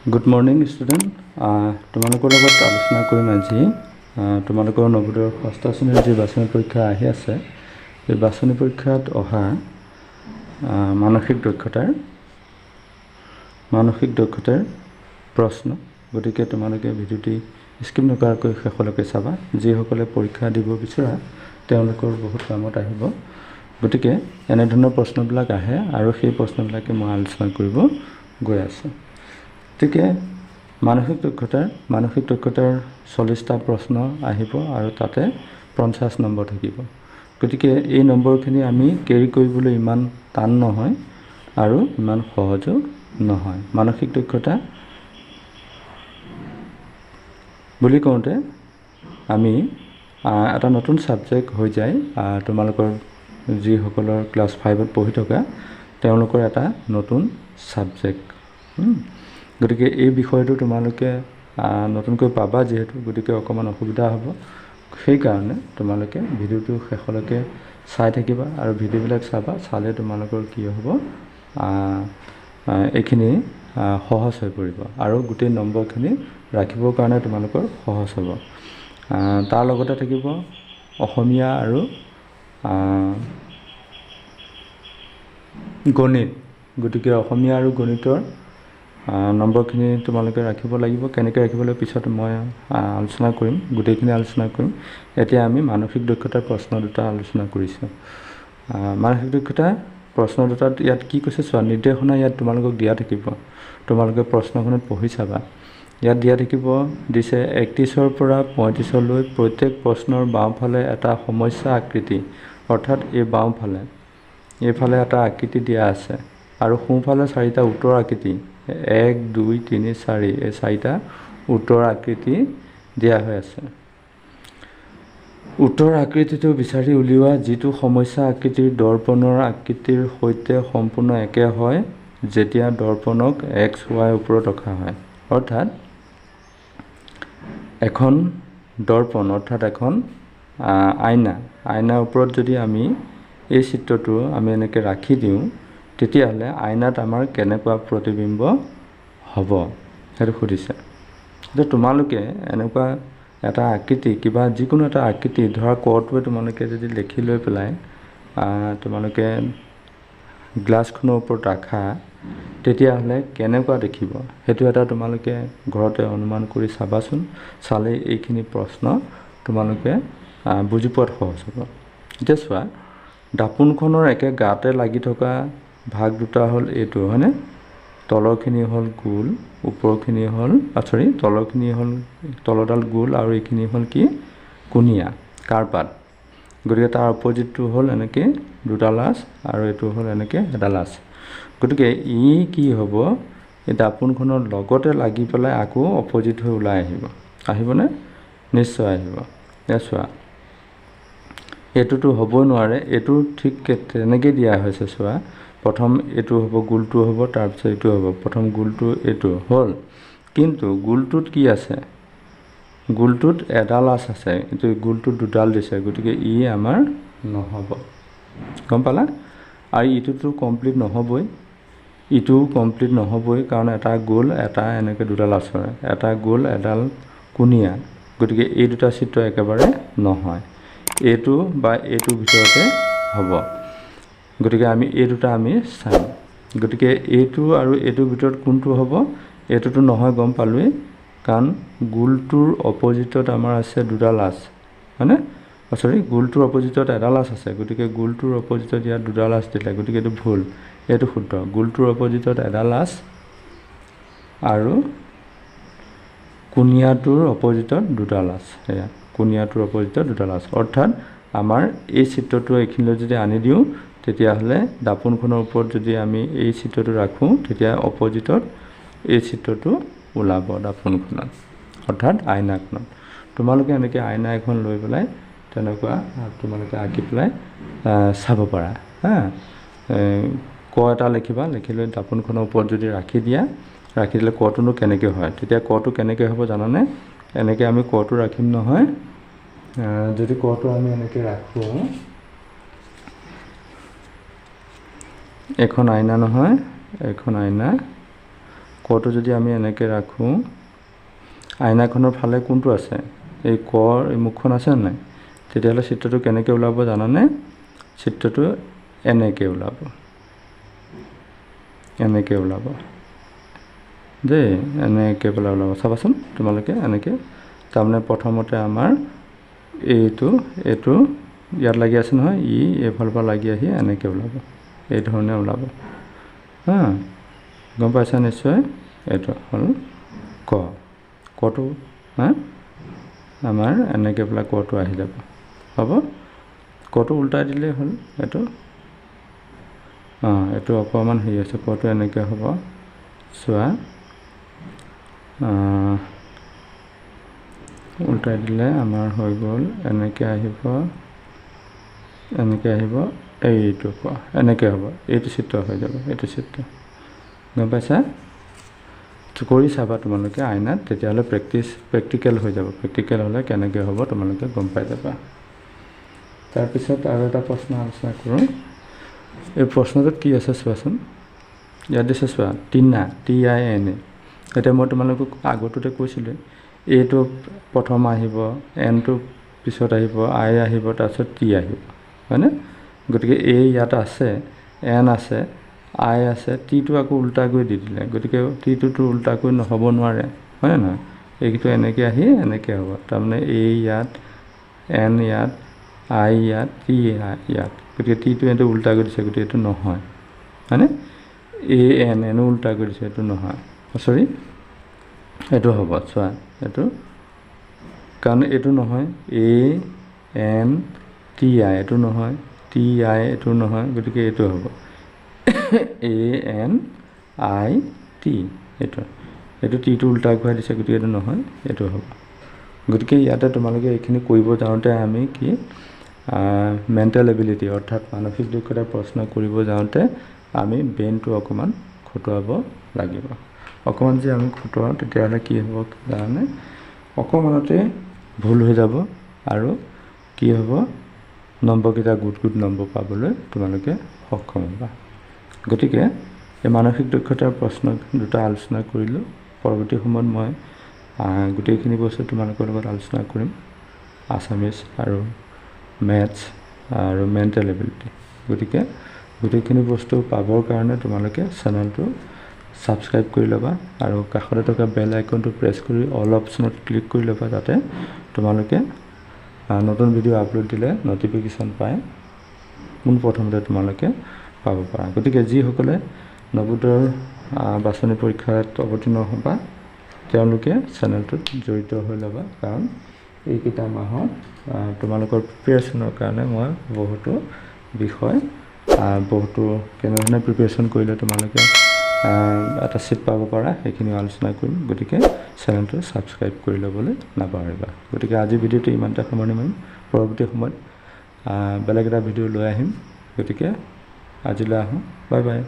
Good morning, student. তোমালোকৰ লগত আলোচনা কৰিম আজি তোমালোকৰ নৱোদয়ৰ ষষ্ঠ শ্ৰেণীৰ যি বাছনি পৰীক্ষা আহি আছে এই বাছনি পৰীক্ষাত অহা মানসিক দক্ষতাৰ প্ৰশ্ন। গতিকে তোমালোকে ভিডিঅ'টি স্কিপ নকৰাকৈ শেষলৈকে চাবা। যিসকলে পৰীক্ষা দিব বিচৰা তেওঁলোকৰ বহুত কামত আহিব। গতিকে এনেধৰণৰ প্ৰশ্নবিলাক আহে আৰু সেই প্ৰশ্নবিলাকে মই আলোচনা কৰিব গৈ আছোঁ। গতিকে মানসিক দক্ষতাৰ 40টা প্ৰশ্ন আহিব আৰু তাতে 50 নম্বৰ থাকিব। গতিকে এই নম্বৰখিনি আমি কেৰি কৰিবলৈ ইমান টান নহয় আৰু ইমান সহজো নহয়। মানসিক দক্ষতা বুলি কওঁতে আমি এটা নতুন ছাবজেক্ট হৈ যায়। তোমালোকৰ যিসকলৰ ক্লাছ 5ত পঢ়ি থকা তেওঁলোকৰ এটা নতুন ছাবজেক্ট। গতিকে এই বিষয়টো তোমালোকে নতুনকৈ পাবা যিহেতু, গতিকে অকণমান অসুবিধা হ'ব। সেইকাৰণে তোমালোকে ভিডিঅ'টো শেষলৈকে চাই থাকিবা আৰু ভিডিঅ'বিলাক চালে তোমালোকৰ কি হ'ব, এইখিনি সহজ হৈ পৰিব আৰু গোটেই নম্বৰখিনি ৰাখিবৰ কাৰণে তোমালোকৰ সহজ হ'ব। তাৰ লগতে থাকিব অসমীয়া আৰু গণিত। গতিকে অসমীয়া আৰু গণিতৰ নম্বৰখিনি তোমালোকে ৰাখিব লাগিব। কেনেকৈ ৰাখিব লাগিব পিছত মই আলোচনা কৰিম, গোটেইখিনি আলোচনা কৰিম। এতিয়া আমি মানসিক দক্ষতাৰ প্ৰশ্ন দুটা আলোচনা কৰিছোঁ। মানসিক দক্ষতা প্ৰশ্ন দুটাত ইয়াত কি কৈছে চোৱা, নিৰ্দেশনা ইয়াত তোমালোকক দিয়া থাকিব। তোমালোকে প্ৰশ্নখনত পঢ়ি চাবা। ইয়াত দিয়া থাকিব, দিছে 31ৰ পৰা 35লৈ প্ৰত্যেক প্ৰশ্নৰ বাওঁফালে এটা সমস্যা আকৃতি, অৰ্থাৎ এই বাওঁফালে এইফালে এটা আকৃতি দিয়া আছে আৰু সোঁফালে 4টা উত্তৰ আকৃতি 1, 2, 3, 4 এই 4টা উত্তৰ আকৃতি দিয়া হৈ আছে। উত্তৰ আকৃতিটো বিচাৰি উলিওৱা যিটো সমস্যা আকৃতিৰ দৰ্পণৰ আকৃতিৰ সৈতে সম্পূৰ্ণ একে হয় যেতিয়া দৰ্পণক XY ওপৰত ৰখা হয়। অৰ্থাৎ এখন দৰ্পণ অৰ্থাৎ এখন আইনাৰ ওপৰত যদি আমি এই চিত্ৰটো আমি এনেকৈ ৰাখি দিওঁ তেতিয়াহ'লে আইনাত আমাৰ কেনেকুৱা প্ৰতিবিম্ব হ'ব সেইটো সুধিছে। যে তোমালোকে এনেকুৱা এটা আকৃতি কিবা যিকোনো এটা আকৃতি ধৰা কটোৱে তোমালোকে যদি লিখি লৈ পেলাই তোমালোকে গ্লাছখনৰ ওপৰত ৰাখা তেতিয়াহ'লে কেনেকুৱা দেখিব সেইটো এটা তোমালোকে ঘৰতে অনুমান কৰি চাবাচোন। চালে এইখিনি প্ৰশ্ন তোমালোকে বুজি পোৱাত সহজ হ'ব। এতিয়া চোৱা, দাপোনখনৰ একে গাতে লাগি থকা ভাগ দুটা হ'ল এইটো, হয়নে? তলৰখিনি হ'ল গোল, ওপৰখিনি হ'ল তলৰডাল গোল আৰু এইখিনি হ'ল কি কোণীয়া কাৰ্পাট। গতিকে তাৰ অপজিটটো হ'ল এনেকৈ দুডাল আঁচ আৰু এইটো হ'ল এনেকৈ এডাল আঁচ। গতিকে ই কি হ'ব, এই দাপোনখনৰ লগতে লাগি পেলাই আকৌ অপজিট হৈ ওলাই আহিবনে? নিশ্চয় আহিব। চোৱা, এইটোতো হ'বই নোৱাৰে, এইটো ঠিক তেনেকৈ দিয়া হৈছে। চোৱা, প্ৰথম এইটো হ'ব, গোলটো হ'ব, তাৰপিছত এইটো হ'ব। প্ৰথম গোলটো এইটো হ'ল, কিন্তু গোলটোত কি আছে? গোলটোত এডাল আঁচ আছে, এইটো গোলটোত দুডাল দিছে। গতিকে ই আমাৰ নহ'ব, গম পালা? আৰু ইটোতো কমপ্লিট নহ'বই, ইটোও কমপ্লিট নহ'বই, কাৰণ এটা গোল এটা এনেকৈ দুডাল আঁচৰে, এটা গোল এডাল কোণীয়া। গতিকে এই দুটা চিত্ৰ একেবাৰে নহয়, এইটো বা এইটোৰ ভিতৰতে হ'ব। গতিকে আমি এই দুটা আমি চাম। গতিকে এইটো আৰু এইটোৰ ভিতৰত কোনটো হ'ব? এইটোতো নহয়, গম পালোৱেই, কাৰণ গোলটোৰ অপজিটত আমাৰ আছে দুডাল আঁচ, হয়নে? গোলটোৰ অপজিটত এডাল আঁচ আছে। গতিকে গোলটোৰ অপজিটত ইয়াত দুডাল আঁচ দিলে, গতিকে এইটো ভুল, এইটো শুদ্ধ। গোলটোৰ অপজিটত এডাল আঁচ আৰু কোণীয়াটোৰ অপজিটত দুডাল আঁচ, এয়া কোণীয়াটোৰ অপজিটত দুডাল আঁচ। অৰ্থাৎ আমাৰ এই চিত্ৰটো এইখিনিলৈ যদি আনি দিওঁ তেতিয়াহ'লে দাপোনখনৰ ওপৰত যদি আমি এই চিত্ৰটো ৰাখোঁ তেতিয়া অপজিটত এই চিত্ৰটো ওলাব দাপোনখনত, অৰ্থাৎ আইনাখনত। তোমালোকে এনেকৈ আইনা এখন লৈ পেলাই তেনেকুৱা তোমালোকে আঁকি পেলাই চাব পাৰা। ক এটা লিখিবা, লিখি লৈ দাপোনখনৰ ওপৰত যদি ৰাখি দিলে কটোনো কেনেকৈ হয়, তেতিয়া কটো কেনেকৈ হ'ব জানানে? এনেকৈ আমি কটো ৰাখিম নহয়, যদি কটো আমি এনেকৈ ৰাখোঁ, এখন আইনা নহয়, এখন আইনা, কটো যদি আমি এনেকৈ ৰাখোঁ, আইনাখনৰ ফালে কোনটো আছে, এই কৰ এই মুখখন আছে নাই, তেতিয়াহ'লে চিত্ৰটো কেনেকৈ ওলাব জানানে? চিত্ৰটো এনেকৈ ওলাব, এনেকৈ ওলাব দেই, এনেকৈ পেলাই ওলাব। চাবাচোন তোমালোকে এনেকৈ, তাৰমানে প্ৰথমতে আমাৰ এইটো ইয়াত লাগি আছে নহয়, এইফালৰ পৰা লাগি আহি এনেকৈ ওলাব, এই ধৰণে ওলাব। গম পাইছা নিশ্চয়? এইটো হ'ল কটো আমাৰ এনেকৈ পেলাই কটো আহি যাব। হ'ব, কটো উল্টাই দিলেই হ'ল। এইটো অকণমান হেৰি আছে, কটো এনেকৈ হ'ব। চোৱা, উল্টাই দিলে আমাৰ হৈ গ'ল, এনেকৈ আহিব, এইটো এনেকৈ হ'ব, এইটো চিত্ৰ হৈ যাব, এইটো চিত্ৰ। গম পাইছা? কৰি চাবা তোমালোকে আইনাত, তেতিয়াহ'লে প্ৰেক্টিকেল হৈ যাব। প্ৰেক্টিকেল হ'লে কেনেকৈ হ'ব তোমালোকে গম পাই যাবা। তাৰপিছত আৰু এটা প্ৰশ্ন আলোচনা কৰোঁ। এই প্ৰশ্নটোত কি আছে চোৱাচোন, ইয়াত দিছে চোৱা, টিনা, TINA। এতিয়া মই তোমালোকক আগতোতে কৈছিলোঁ, এইটো প্ৰথম আহিব, এনটো পিছত আহিব, আই আহিব, তাৰপিছত টি আহিব, হয়নে? গতিকে ইয়াত আছে, এন আছে, আই আছে, টিটো আকৌ উল্টা কৰি দি দিলে, গতিকে টিটোতো উল্টা কৰি নহ'ব নোৱাৰে, হয়নে নহয়? এইটো এনেকৈ আহি এনেকৈ হ'ব, তাৰমানে ইয়াত, এন ইয়াত, আই ইয়াত, টি ইয়াত, গতিকে টিটো এইটো উল্টা কৰি দিছে, গতিকে এইটো নহয়, হয়নে? এনো উল্টা কৰি দিছে, এইটো নহয়, চৰি এইটো হ'ব। চোৱা, এইটো কাৰণ এইটো নহয়, ANTI এইটো নহয়, TI এইটো নহয়, গতিকে এইটো হ'ব ANIT, এইটো টিটো উল্টা ঘূৰাই দিছে, গতিকে এইটো নহয়, এইটো হ'ব। গতিকে ইয়াতে তোমালোকে এইখিনি কৰিব যাওঁতে আমি কি মেণ্টেল এবিলিটি অৰ্থাৎ মানসিক দক্ষতাৰ প্ৰশ্ন কৰিব যাওঁতে আমি ব্ৰেইনটো অকণমান খটুৱাব লাগিব। অকণমান যে আমি খটুৱাওঁ, তেতিয়াহ'লে কি হ'ব জানানে? অকণমানতে ভুল হৈ যাব আৰু কি হ'ব, নম্বৰকেইটা গুড নম্বৰ পাবলৈ তোমালোকে সক্ষম হ'বা। গতিকে এই মানসিক দক্ষতাৰ প্ৰশ্ন দুটা আলোচনা কৰিলোঁ। পৰৱৰ্তী সময়ত মই গোটেইখিনি বস্তু তোমালোকৰ লগত আলোচনা কৰিম, আছামিজ আৰু মেথছ আৰু মেণ্টেল এবিলিটি। গতিকে গোটেইখিনি বস্তু পাবৰ কাৰণে তোমালোকে চেনেলটো ছাবস্ক্ৰাইব কৰি ল'বা আৰু কাষতে থকা বেল আইকনটো প্ৰেছ কৰি অল অপশ্যনত ক্লিক কৰি ল'বা, যাতে তোমালোকে নতুন ভিডিঅ' আপলোড দিলে নটিফিকেশ্যন পাই পোনপ্ৰথমতে তোমালোকে পাব পাৰা। গতিকে যিসকলে নৱোদয়ৰ বাছনি পৰীক্ষাত অৱতীৰ্ণ হ'বা, তেওঁলোকে চেনেলটোত জড়িত হৈ ল'বা, কাৰণ এইকেইটা মাহত তোমালোকৰ প্ৰিপেৰেশ্যনৰ কাৰণে মই বহুতো বিষয়, বহুতো কেনেধৰণে প্ৰিপেৰেশ্যন কৰিলে তোমালোকে এটা ছিট পাব পাৰা, সেইখিনি আলোচনা কৰিম। গতিকে চেনেলটো ছাবস্ক্ৰাইব কৰি ল'বলৈ নাপাহৰিবা। গতিকে আজি ভিডিঅ'টো ইমানতে সামৰণি মাৰিম। পৰৱৰ্তী সময়ত বেলেগ এটা ভিডিঅ' লৈ আহিম। গতিকে আজিলৈ আহোঁ, বাই বাই।